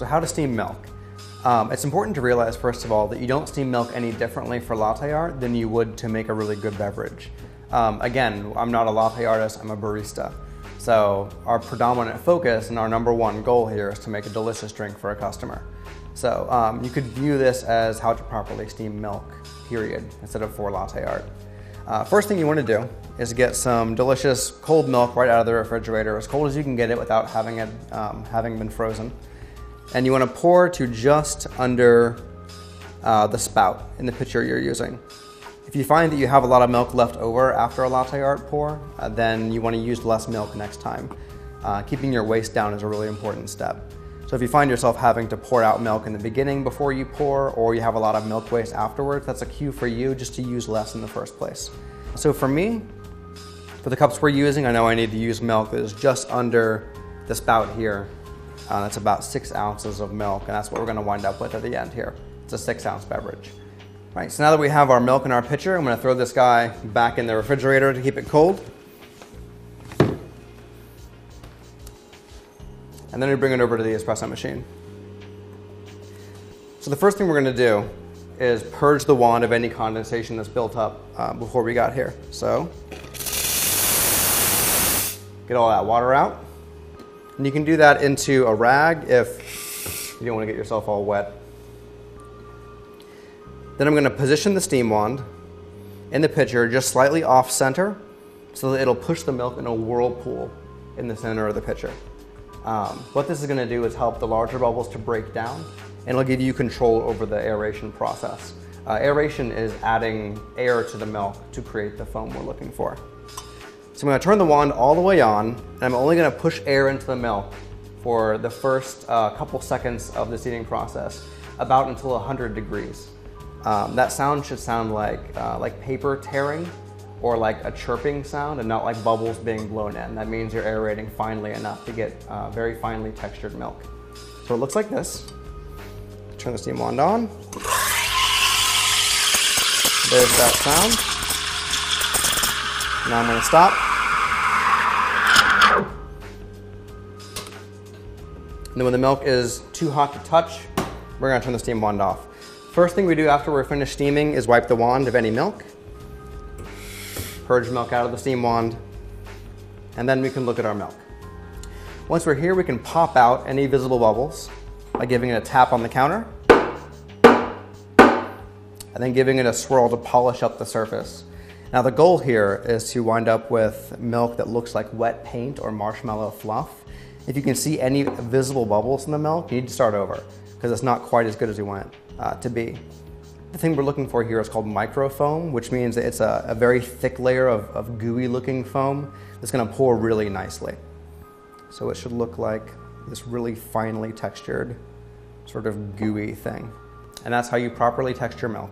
So how to steam milk. It's important to realize, first of all, that you don't steam milk any differently for latte art than you would to make a really good beverage. Again, I'm not a latte artist, I'm a barista. So our predominant focus and our number one goal here is to make a delicious drink for a customer. So you could view this as how to properly steam milk, period, instead of for latte art. First thing you want to do is get some delicious cold milk right out of the refrigerator, as cold as you can get it without having it having been frozen. And you want to pour to just under the spout in the pitcher you're using. If you find that you have a lot of milk left over after a latte art pour, then you want to use less milk next time. Keeping your waste down is a really important step. So if you find yourself having to pour out milk in the beginning before you pour, or you have a lot of milk waste afterwards, that's a cue for you just to use less in the first place. So for me, for the cups we're using, I know I need to use milk that is just under the spout here. That's about 6 ounces of milk, and that's what we're going to wind up with at the end here. It's a 6-ounce beverage. Right, so now that we have our milk in our pitcher, I'm going to throw this guy back in the refrigerator to keep it cold. And then we bring it over to the espresso machine. So the first thing we're going to do is purge the wand of any condensation that's built up before we got here. So get all that water out. And you can do that into a rag if you don't want to get yourself all wet. Then I'm going to position the steam wand in the pitcher just slightly off center so that it'll push the milk in a whirlpool in the center of the pitcher. What this is going to do is help the larger bubbles to break down, and it'll give you control over the aeration process. Aeration is adding air to the milk to create the foam we're looking for. So I'm going to turn the wand all the way on, and I'm only going to push air into the milk for the first couple seconds of the steaming process, about until 100 degrees. That sound should sound like paper tearing, or like a chirping sound, and not like bubbles being blown in. That means you're aerating finely enough to get very finely textured milk. So it looks like this. Turn the steam wand on. There's that sound. Now I'm going to stop. And then when the milk is too hot to touch, we're going to turn the steam wand off. First thing we do after we're finished steaming is wipe the wand of any milk. Purge milk out of the steam wand, and then we can look at our milk. Once we're here, we can pop out any visible bubbles by giving it a tap on the counter, and then giving it a swirl to polish up the surface. Now the goal here is to wind up with milk that looks like wet paint or marshmallow fluff. If you can see any visible bubbles in the milk, you need to start over, because it's not quite as good as you want it to be. The thing we're looking for here is called microfoam, which means that it's a very thick layer of gooey looking foam that's going to pour really nicely. So it should look like this really finely textured sort of gooey thing. And that's how you properly texture milk.